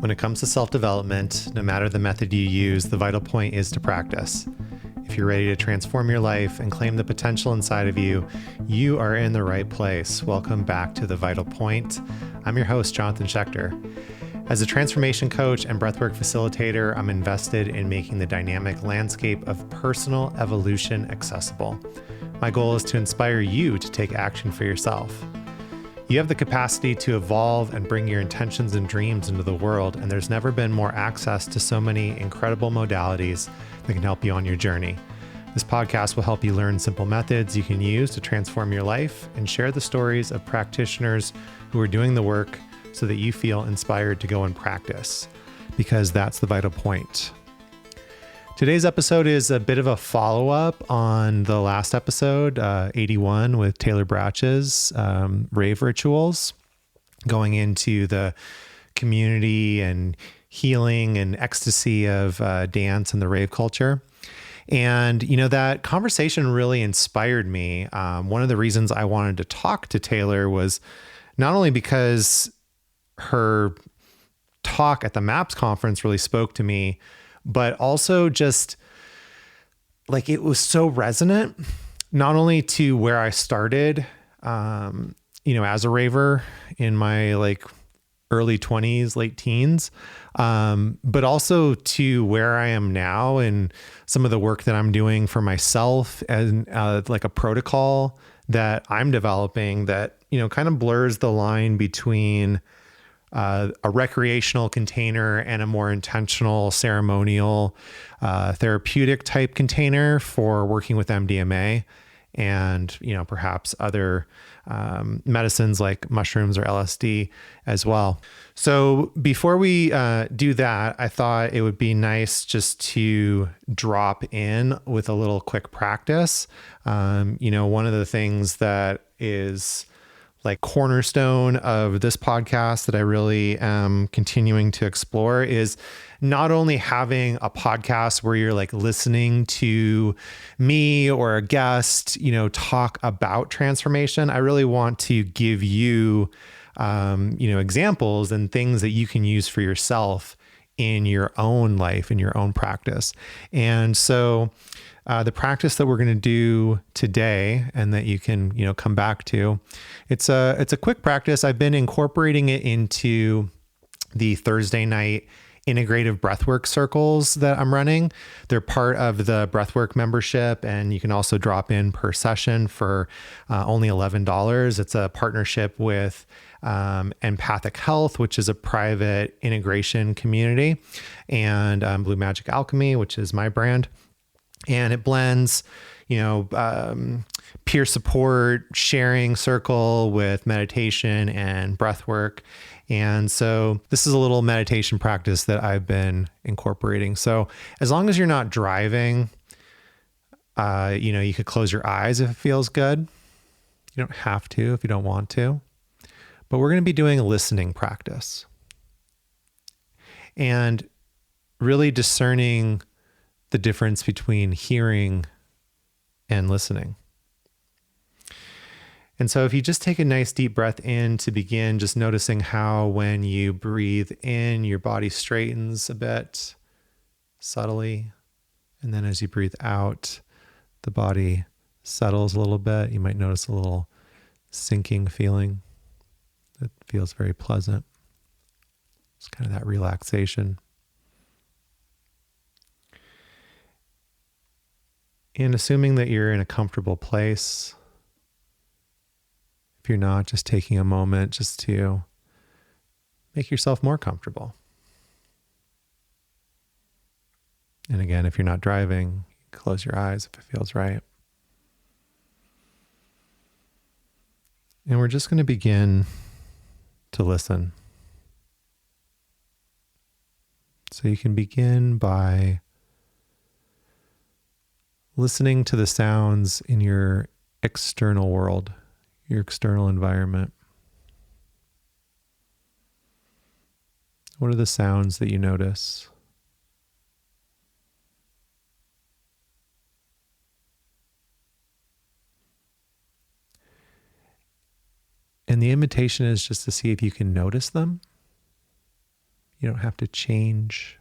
When it comes to self-development, no matter the method you use, the vital point is to practice. If you're ready to transform your life and claim the potential inside of you, you are in the right place. Welcome back to The Vital Point. I'm your host, Jonathan Schechter. As a transformation coach and breathwork facilitator, I'm invested in making the dynamic landscape of personal evolution accessible. My goal is to inspire you to take action for yourself. You have the capacity to evolve and bring your intentions and dreams into the world, and there's never been more access to so many incredible modalities that can help you on your journey. This podcast will help you learn simple methods you can use to transform your life and share the stories of practitioners who are doing the work so that you feel inspired to go and practice, because that's the vital point. Today's episode is a bit of a follow-up on the last episode, 81 with Taylor Bratch's rave rituals, going into the community and healing and ecstasy of dance and the rave culture. And, you know, that conversation really inspired me. One of the reasons I wanted to talk to Taylor was not only because her talk at the MAPS conference really spoke to me, but also just like it was so resonant, not only to where I started, as a raver in my like early 20s, late teens, but also to where I am now and some of the work that I'm doing for myself and like a protocol that I'm developing that, kind of blurs the line between a recreational container and a more intentional ceremonial, therapeutic type container for working with MDMA and, perhaps other medicines like mushrooms or LSD as well. So before we do that, I thought it would be nice just to drop in with a little quick practice. One of the things that is like cornerstone of this podcast that I really am continuing to explore is not only having a podcast where you're like listening to me or a guest, talk about transformation. I really want to give you, examples and things that you can use for yourself in your own life, in your own practice. And so the practice that we're going to do today and that you can, come back to, it's a quick practice. I've been incorporating it into the Thursday night integrative breathwork circles that I'm running. They're part of the breathwork membership, and you can also drop in per session for only $11. It's a partnership with Empathic Health, which is a private integration community, and Blue Magic Alchemy, which is my brand. And it blends, peer support, sharing circle with meditation and breath work. And so this is a little meditation practice that I've been incorporating. So as long as you're not driving, you could close your eyes if it feels good. You don't have to if you don't want to. But we're going to be doing a listening practice. And really discerning the difference between hearing and listening. And so if you just take a nice deep breath in to begin, just noticing how when you breathe in, your body straightens a bit subtly. And then as you breathe out, the body settles a little bit. You might notice a little sinking feeling that feels very pleasant. It's kind of that relaxation. And assuming that you're in a comfortable place, if you're not, just taking a moment just to make yourself more comfortable. And again, if you're not driving, close your eyes if it feels right. And we're just going to begin to listen. So you can begin by listening to the sounds in your external world, your external environment. What are the sounds that you notice? And the invitation is just to see if you can notice them. You don't have to change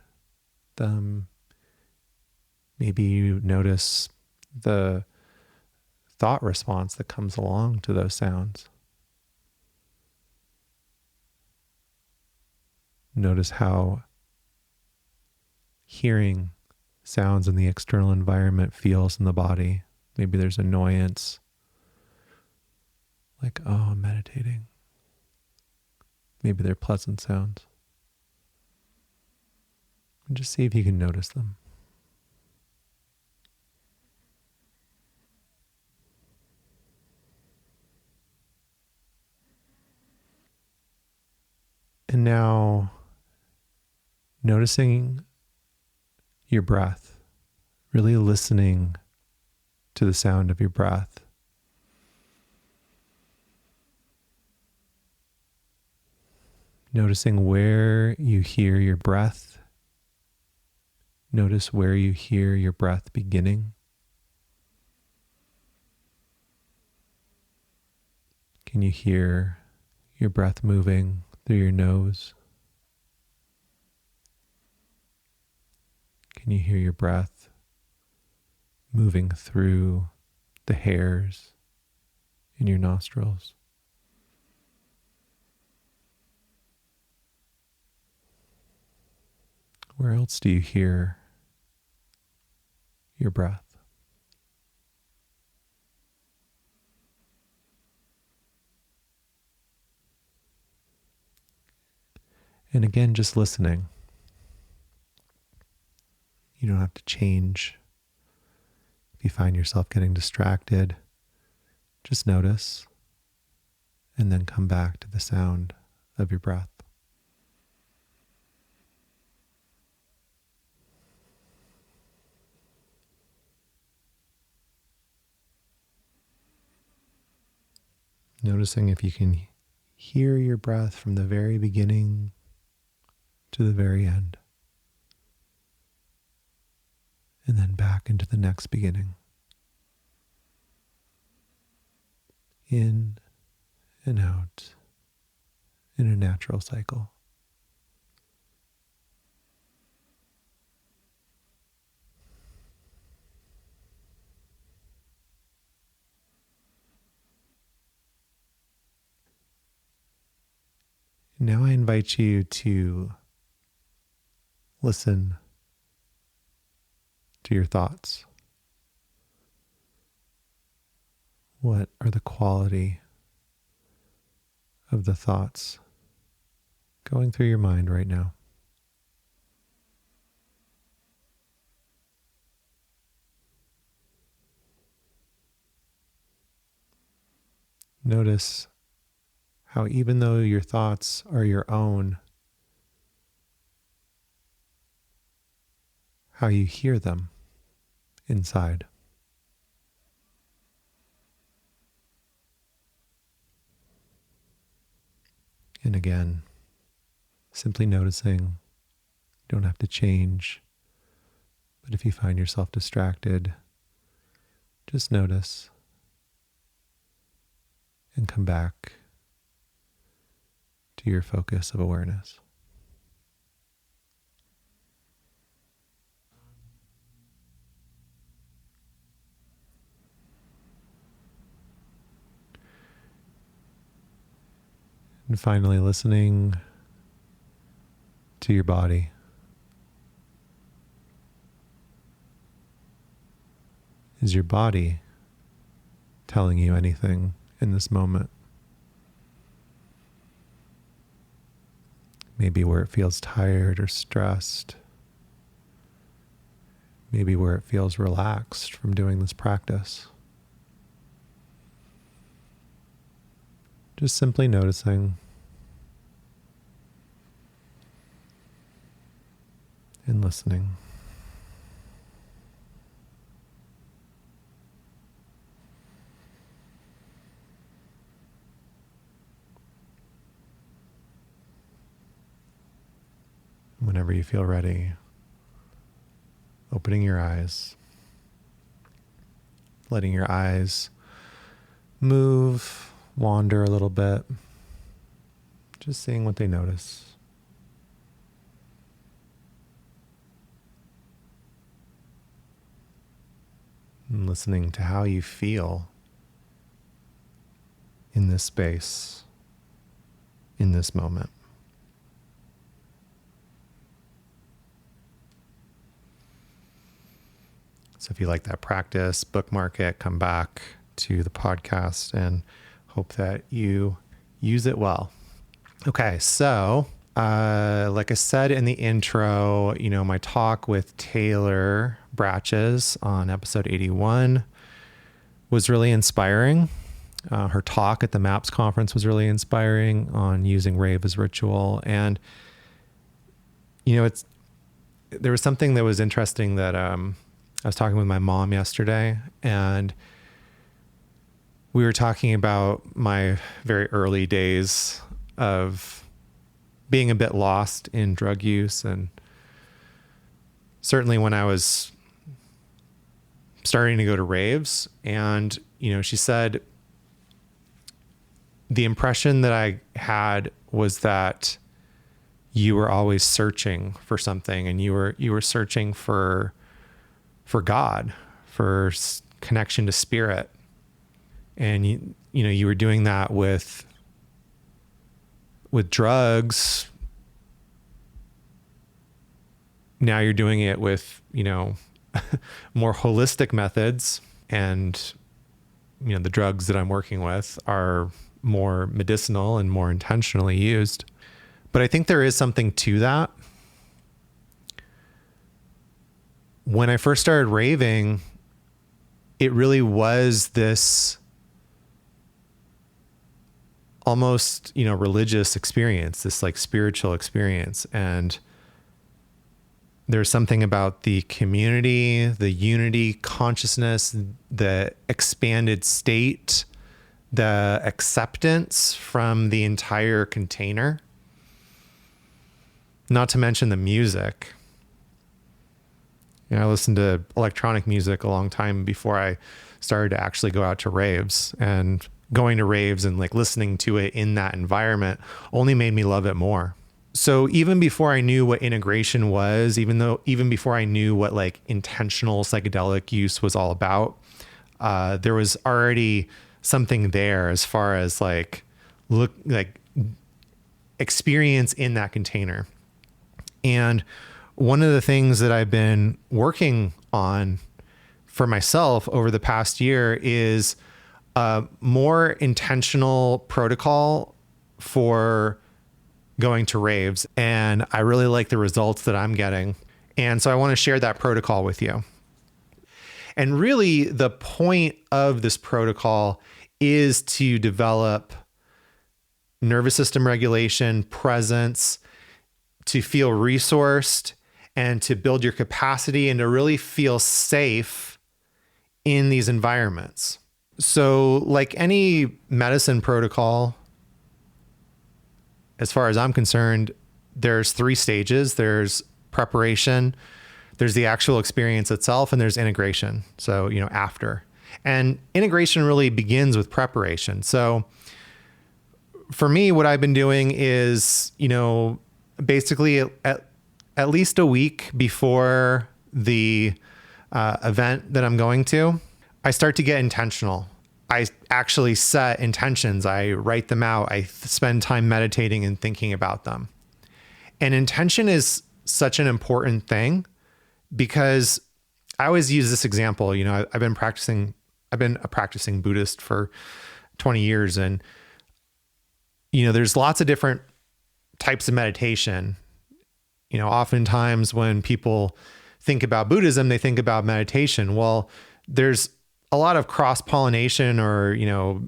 them. Maybe you notice the thought response that comes along to those sounds. Notice how hearing sounds in the external environment feels in the body. Maybe there's annoyance, like, oh, I'm meditating. Maybe they're pleasant sounds. And just see if you can notice them. And now, noticing your breath, really listening to the sound of your breath. Noticing where you hear your breath. Notice where you hear your breath beginning. Can you hear your breath moving through your nose? Can you hear your breath moving through the hairs in your nostrils? Where else do you hear your breath? And again, just listening. You don't have to change. If you find yourself getting distracted, just notice and then come back to the sound of your breath. Noticing if you can hear your breath from the very beginning to the very end. And then back into the next beginning. In and out in a natural cycle. Now I invite you to listen to your thoughts. What are the quality of the thoughts going through your mind right now? Notice how even though your thoughts are your own, how you hear them inside. And again, simply noticing, you don't have to change, but if you find yourself distracted, just notice and come back to your focus of awareness. And finally, listening to your body. Is your body telling you anything in this moment? Maybe where it feels tired or stressed. Maybe where it feels relaxed from doing this practice. Just simply noticing and listening. Whenever you feel ready, opening your eyes, letting your eyes move, wander a little bit, just seeing what they notice. listening to how you feel in this space, in this moment. So if you like that practice, bookmark it, come back to the podcast, and hope that you use it well. Okay, so like I said in the intro, my talk with Taylor Bratches on episode 81 was really inspiring. Her talk at the MAPS conference was really inspiring on using rave as ritual. And, there was something that was interesting that I was talking with my mom yesterday, and we were talking about my very early days of being a bit lost in drug use. And certainly when I was starting to go to raves, and, she said the impression that I had was that you were always searching for something, and you were searching for God, for connection to spirit. And you were doing that with drugs. Now you're doing it with, more holistic methods, and, the drugs that I'm working with are more medicinal and more intentionally used. But I think there is something to that. When I first started raving, it really was this almost, religious experience, this like spiritual experience. And there's something about the community, the unity, consciousness, the expanded state, the acceptance from the entire container, not to mention the music. I listened to electronic music a long time before I started to actually go out to raves, and going to raves and like listening to it in that environment only made me love it more. So even before I knew what integration was, even before I knew what like intentional psychedelic use was all about, there was already something there as far as like experience in that container. And one of the things that I've been working on for myself over the past year is a more intentional protocol for going to raves. And I really like the results that I'm getting. And so I want to share that protocol with you. And really the point of this protocol is to develop nervous system regulation, presence, to feel resourced, and to build your capacity and to really feel safe in these environments. So like any medicine protocol, as far as I'm concerned, there's 3 stages. There's preparation, there's the actual experience itself, and there's integration. So, after. And integration really begins with preparation. So for me, what I've been doing is, basically at least a week before the event that I'm going to, I start to get intentional. I actually set intentions. I write them out. I spend time meditating and thinking about them. And intention is such an important thing, because I always use this example. I've been a practicing Buddhist for 20 years. And, there's lots of different types of meditation. Oftentimes when people think about Buddhism, they think about meditation. Well, there's a lot of cross-pollination or,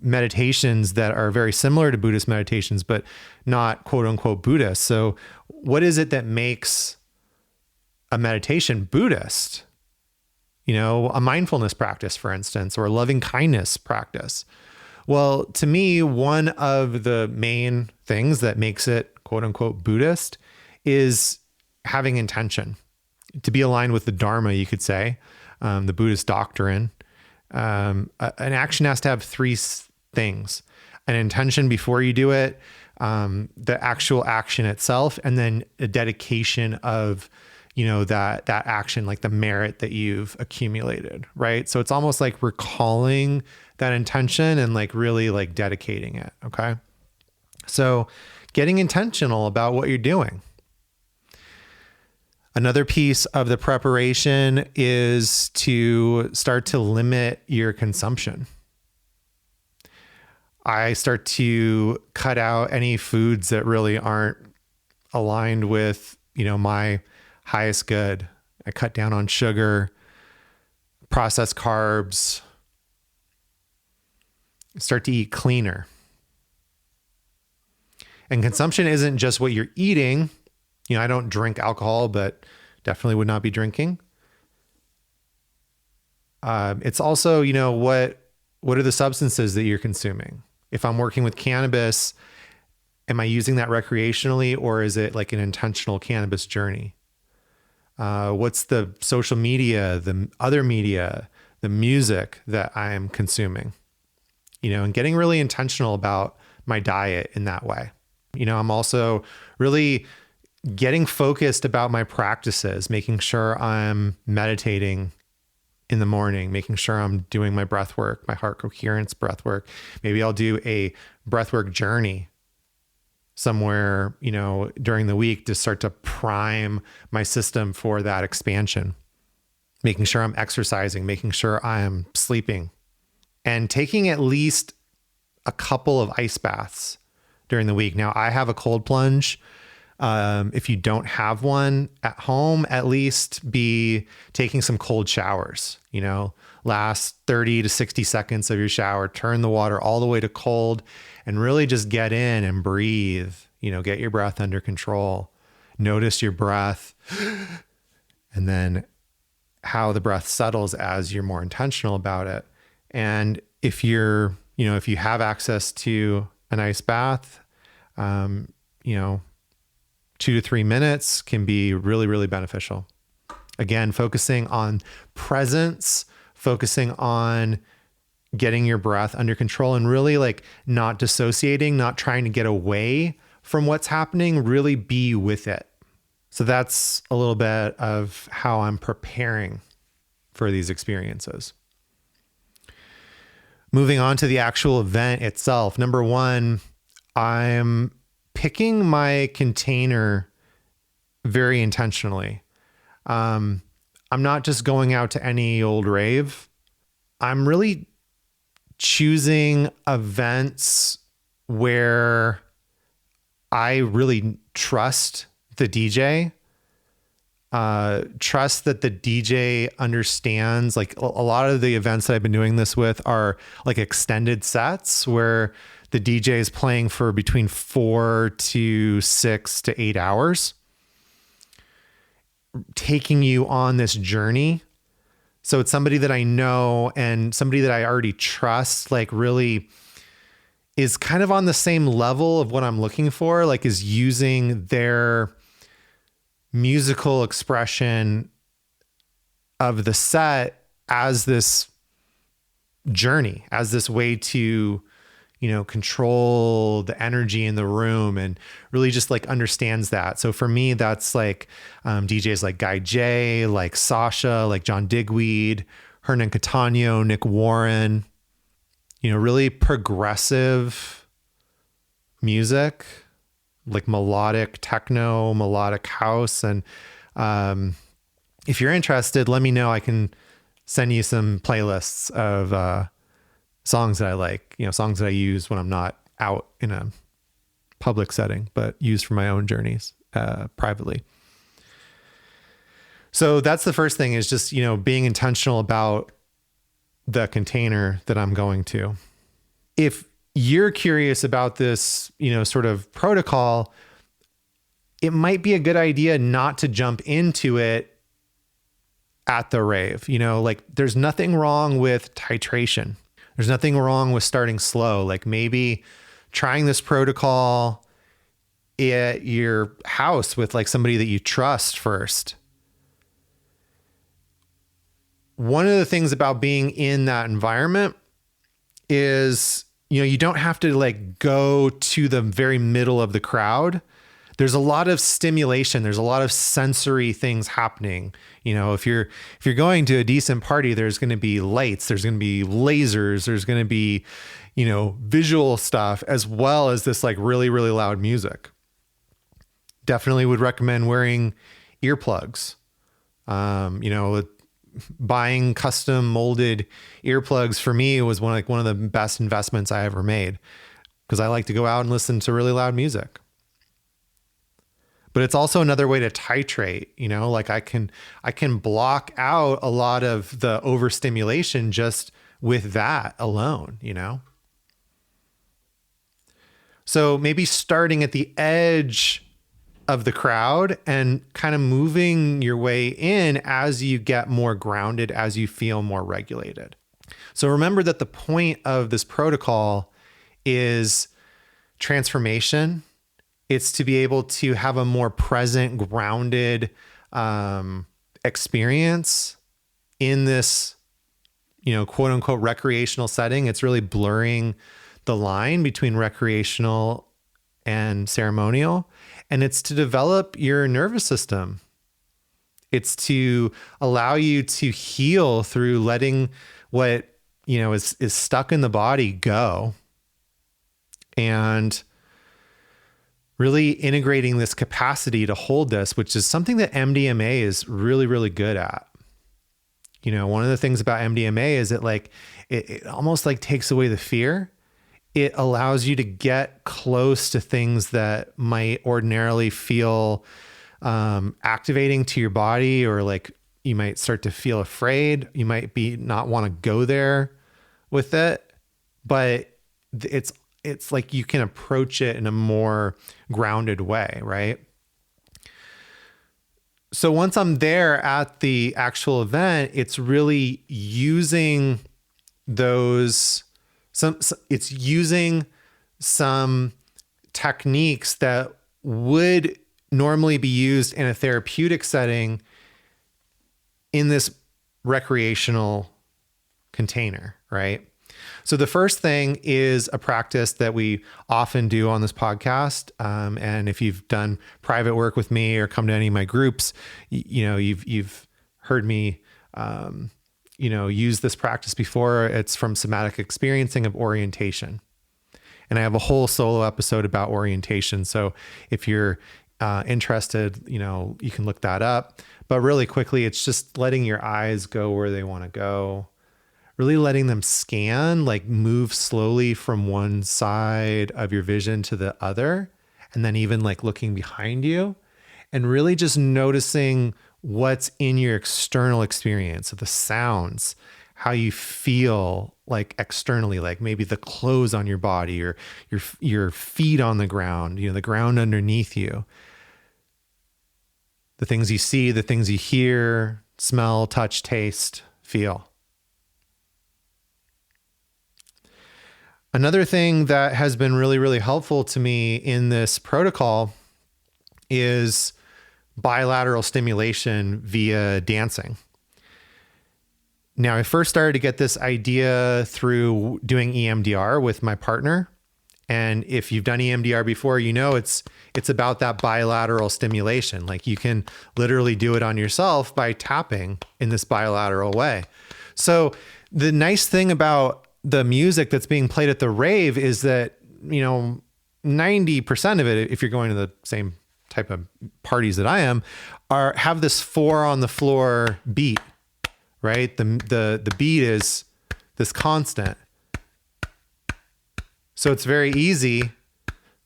meditations that are very similar to Buddhist meditations, but not quote unquote Buddhist. So what is it that makes a meditation Buddhist? A mindfulness practice, for instance, or a loving kindness practice. Well, to me, one of the main things that makes it quote unquote Buddhist is having intention, to be aligned with the Dharma, you could say, the Buddhist doctrine. An action has to have 3 things: an intention before you do it, the actual action itself, and then a dedication of that action, like the merit that you've accumulated, right? So it's almost like recalling that intention and like really like dedicating it. Okay. So getting intentional about what you're doing. Another piece of the preparation is to start to limit your consumption. I start to cut out any foods that really aren't aligned with, my highest good. I cut down on sugar, processed carbs, start to eat cleaner. And consumption isn't just what you're eating. I don't drink alcohol, but definitely would not be drinking. It's also, what are the substances that you're consuming? If I'm working with cannabis, am I using that recreationally, or is it like an intentional cannabis journey? What's the social media, the other media, the music that I'm consuming? And getting really intentional about my diet in that way. I'm also really getting focused about my practices, making sure I'm meditating in the morning, making sure I'm doing my breath work, my heart coherence breath work. Maybe I'll do a breath work journey somewhere, during the week to start to prime my system for that expansion. Making sure I'm exercising, making sure I'm sleeping, and taking at least a couple of ice baths during the week. Now, I have a cold plunge. If you don't have one at home, at least be taking some cold showers, last 30 to 60 seconds of your shower, turn the water all the way to cold and really just get in and breathe, get your breath under control, notice your breath, and then how the breath settles as you're more intentional about it. And if if you have access to an ice bath, 2 to 3 minutes can be really, really beneficial. Again, focusing on presence, focusing on getting your breath under control and really like not dissociating, not trying to get away from what's happening, really be with it. So that's a little bit of how I'm preparing for these experiences. Moving on to the actual event itself. Number one, I'm picking my container very intentionally. I'm not just going out to any old rave. I'm really choosing events where I really trust the DJ, trust that the DJ understands. Like a lot of the events that I've been doing this with are like extended sets where the DJ is playing for between 4 to 6 to 8 hours, taking you on this journey. So it's somebody that I know and somebody that I already trust, like really is kind of on the same level of what I'm looking for, like is using their musical expression of the set as this journey, as this way to control the energy in the room and really just like understands that. So for me, that's like DJs like Guy J, like Sasha, like John Digweed, Hernan Catano, Nick Warren, really progressive music, like melodic techno, melodic house. And if you're interested, let me know. I can send you some playlists of songs that I like, songs that I use when I'm not out in a public setting, but used for my own journeys privately. So that's the first thing, is just, being intentional about the container that I'm going to. If you're curious about this, sort of protocol, it might be a good idea not to jump into it at the rave. Like there's nothing wrong with titration. There's nothing wrong with starting slow. Like maybe trying this protocol at your house with like somebody that you trust first. One of the things about being in that environment is, you don't have to like go to the very middle of the crowd. There's a lot of stimulation. There's a lot of sensory things happening. If you're going to a decent party, there's going to be lights, there's going to be lasers, there's going to be, visual stuff, as well as this like really, really loud music. Definitely would recommend wearing earplugs. Buying custom molded earplugs for me was one of the best investments I ever made, because I like to go out and listen to really loud music. But it's also another way to titrate, like I can block out a lot of the overstimulation just with that alone, So maybe starting at the edge of the crowd and kind of moving your way in as you get more grounded, as you feel more regulated. So remember that the point of this protocol is transformation. It's to be able to have a more present, grounded experience in this, quote unquote, recreational setting. It's really blurring the line between recreational and ceremonial. And it's to develop your nervous system. It's to allow you to heal through letting what, is stuck in the body go. And really integrating this capacity to hold this, which is something that MDMA is really, really good at. One of the things about MDMA is that it almost like takes away the fear. It allows you to get close to things that might ordinarily feel activating to your body, or like you might start to feel afraid. You might not want to go there with it, but it's like you can approach it in a more grounded way, right? So once I'm there at the actual event, it's really using it's using some techniques that would normally be used in a therapeutic setting in this recreational container, right? So the first thing is a practice that we often do on this podcast. And if you've done private work with me or come to any of my groups, you've heard me, use this practice before. It's from somatic experiencing of orientation. And I have a whole solo episode about orientation. So if you're interested, you can look that up. But really quickly, it's just letting your eyes go where they want to go. Really letting them scan, like move slowly from one side of your vision to the other, and then even like looking behind you, and really just noticing what's in your external experience, so the sounds, how you feel like externally, like maybe the clothes on your body or your feet on the ground, the ground underneath you, the things you see, the things you hear, smell, touch, taste, feel. Another thing that has been really, really helpful to me in this protocol is bilateral stimulation via dancing. Now, I first started to get this idea through doing EMDR with my partner. And if you've done EMDR before, it's about that bilateral stimulation. Like you can literally do it on yourself by tapping in this bilateral way. So the nice thing about the music that's being played at the rave is that, 90% of it, if you're going to the same type of parties that I am, have this 4 on the floor beat, right? The beat is this constant. So it's very easy,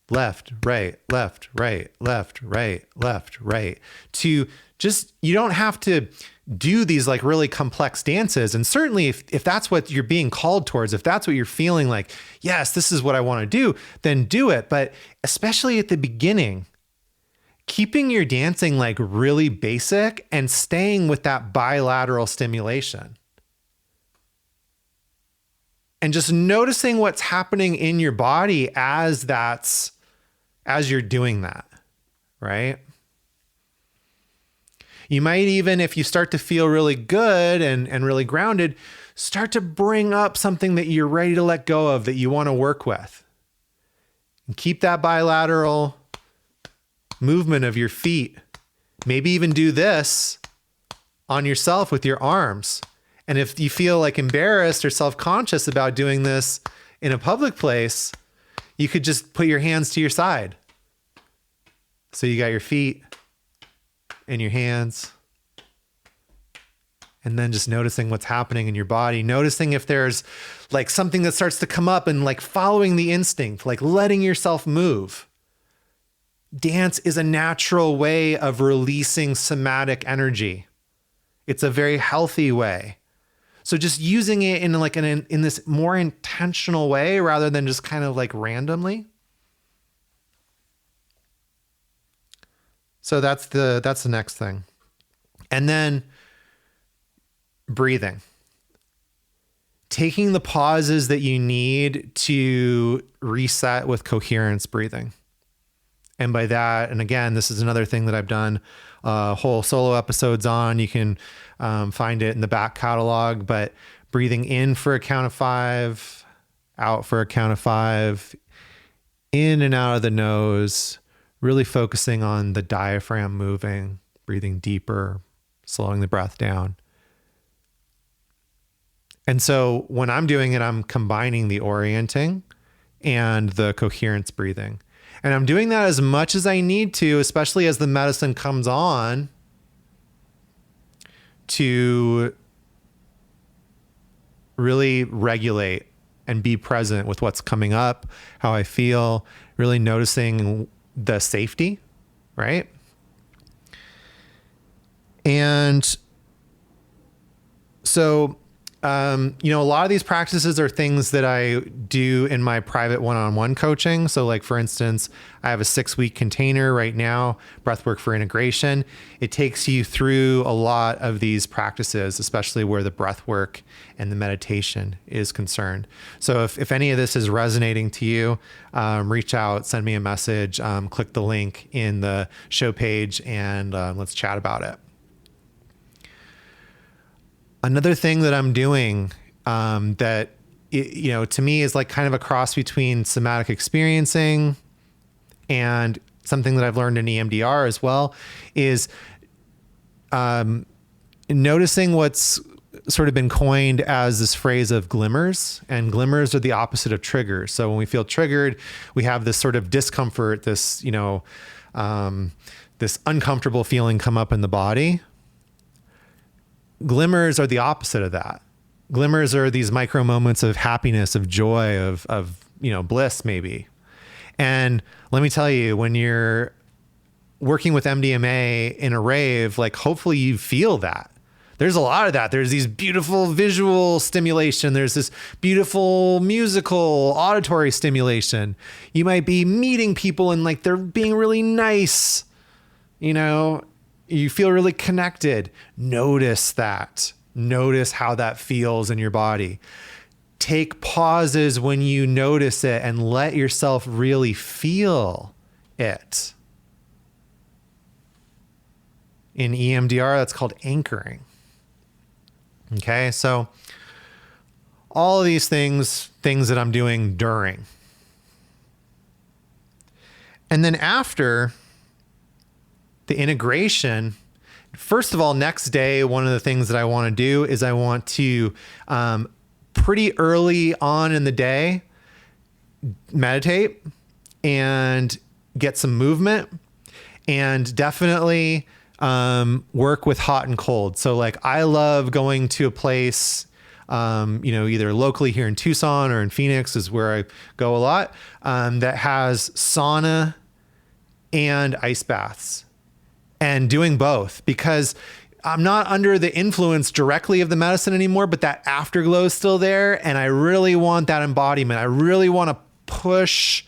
left, right, left, right, left, right, left, right, to just, you don't have to do these like really complex dances. And certainly if that's what you're being called towards, if that's what you're feeling like, yes, this is what I want to do, then do it. But especially at the beginning, keeping your dancing like really basic and staying with that bilateral stimulation. And just noticing what's happening in your body as you're doing that, right? You might even, if you start to feel really good and really grounded, start to bring up something that you're ready to let go of, that you want to work with. And keep that bilateral movement of your feet. Maybe even do this on yourself with your arms. And if you feel like embarrassed or self-conscious about doing this in a public place, you could just put your hands to your side. So you got your feet and your hands. And then just noticing what's happening in your body, noticing if there's like something that starts to come up and like following the instinct, like letting yourself move. Dance is a natural way of releasing somatic energy. It's a very healthy way. So just using it in like in this more intentional way rather than just kind of like randomly. So that's the next thing. And then breathing. Taking the pauses that you need to reset with coherence breathing. And by that, and again, this is another thing that I've done whole solo episodes on. You can find it in the back catalog, but breathing in for a count of 5, out for a count of 5, in and out of the nose, really focusing on the diaphragm moving, breathing deeper, slowing the breath down. And so when I'm doing it, I'm combining the orienting and the coherence breathing. And I'm doing that as much as I need to, especially as the medicine comes on, to really regulate and be present with what's coming up, how I feel, really noticing the safety, right? And so, a lot of these practices are things that I do in my private one-on-one coaching. So like, for instance, I have a 6-week container right now, breathwork for integration. It takes you through a lot of these practices, especially where the breathwork and the meditation is concerned. So if any of this is resonating to you, reach out, send me a message, click the link in the show page, and let's chat about it. Another thing that I'm doing that, to me is like kind of a cross between somatic experiencing and something that I've learned in EMDR as well is noticing what's sort of been coined as this phrase of glimmers, and glimmers are the opposite of triggers. So when we feel triggered, we have this sort of discomfort, this, this uncomfortable feeling come up in the body. Glimmers are the opposite of that. Glimmers are these micro moments of happiness, of joy, of bliss maybe. And let me tell you, when you're working with MDMA in a rave, like hopefully you feel that. There's a lot of that. There's these beautiful visual stimulation. There's this beautiful musical, auditory stimulation. You might be meeting people and like they're being really nice, you feel really connected. Notice that. Notice how that feels in your body. Take pauses when you notice it and let yourself really feel it. In EMDR, that's called anchoring. Okay, so all of these things that I'm doing during. And then after the integration, first of all, next day, one of the things that I want to do is I want to pretty early on in the day meditate and get some movement, and definitely work with hot and cold. So like I love going to a place, either locally here in Tucson or in Phoenix is where I go a lot, that has sauna and ice baths. And doing both, because I'm not under the influence directly of the medicine anymore, but that afterglow is still there. And I really want that embodiment. I really want to push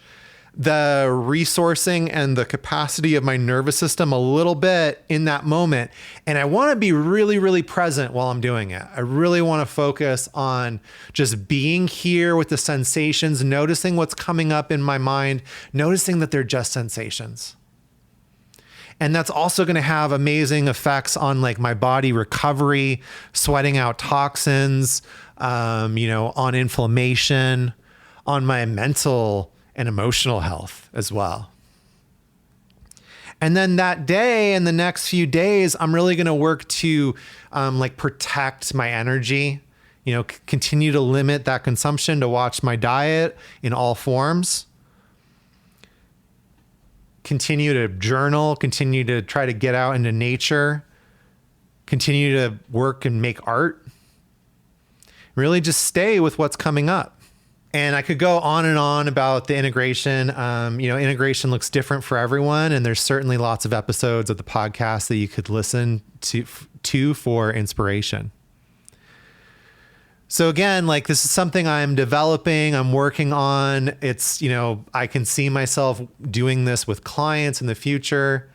the resourcing and the capacity of my nervous system a little bit in that moment. And I want to be really, really present while I'm doing it. I really want to focus on just being here with the sensations, noticing what's coming up in my mind, noticing that they're just sensations. And that's also going to have amazing effects on like my body recovery, sweating out toxins, on inflammation, on my mental and emotional health as well. And then that day and the next few days, I'm really going to work to protect my energy, continue to limit that consumption, to watch my diet in all forms, continue to journal, continue to try to get out into nature, continue to work and make art, really just stay with what's coming up. And I could go on and on about the integration. Integration looks different for everyone. And there's certainly lots of episodes of the podcast that you could listen to for inspiration. So again, this is something I'm developing, I'm working on. It's, I can see myself doing this with clients in the future.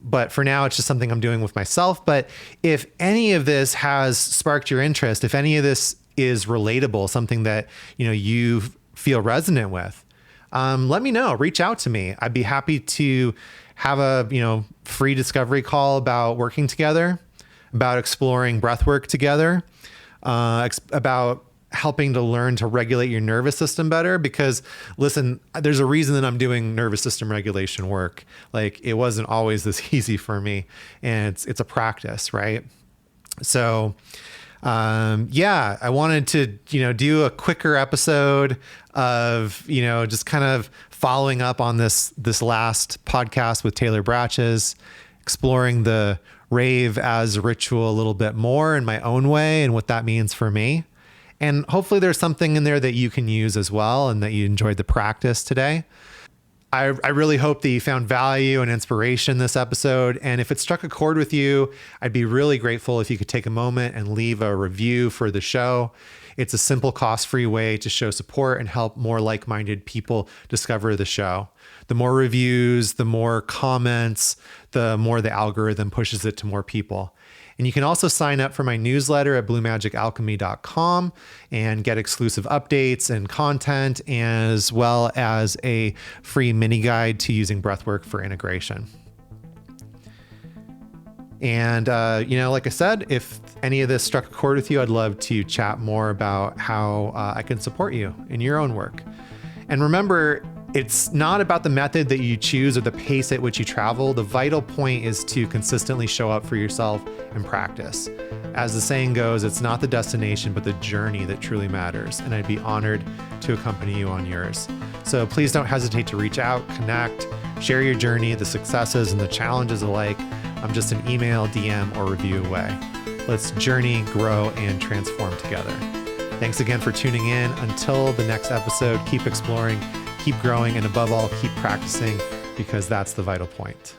But for now, it's just something I'm doing with myself. But if any of this has sparked your interest, if any of this is relatable, something that, you feel resonant with, let me know, reach out to me. I'd be happy to have a, free discovery call about working together, about exploring breathwork together, about helping to learn to regulate your nervous system better. Because listen, there's a reason that I'm doing nervous system regulation work. It wasn't always this easy for me, and it's a practice, right? So, I wanted to, do a quicker episode of, just kind of following up on this last podcast with Taylor Bratches, exploring the rave as a ritual a little bit more in my own way and what that means for me. And hopefully there's something in there that you can use as well, and that you enjoyed the practice today. I really hope that you found value and inspiration this episode. And if it struck a chord with you, I'd be really grateful if you could take a moment and leave a review for the show. It's a simple, cost-free way to show support and help more like-minded people discover the show. The more reviews, the more comments, the more the algorithm pushes it to more people. And you can also sign up for my newsletter at bluemagicalchemy.com and get exclusive updates and content, as well as a free mini guide to using breathwork for integration. And, like I said, if any of this struck a chord with you, I'd love to chat more about how I can support you in your own work. And remember, it's not about the method that you choose or the pace at which you travel. The vital point is to consistently show up for yourself and practice. As the saying goes, it's not the destination, but the journey that truly matters. And I'd be honored to accompany you on yours. So please don't hesitate to reach out, connect, share your journey, the successes and the challenges alike. I'm just an email, DM, or review away. Let's journey, grow, and transform together. Thanks again for tuning in. Until the next episode, keep exploring, keep growing, and above all, keep practicing, because that's the vital point.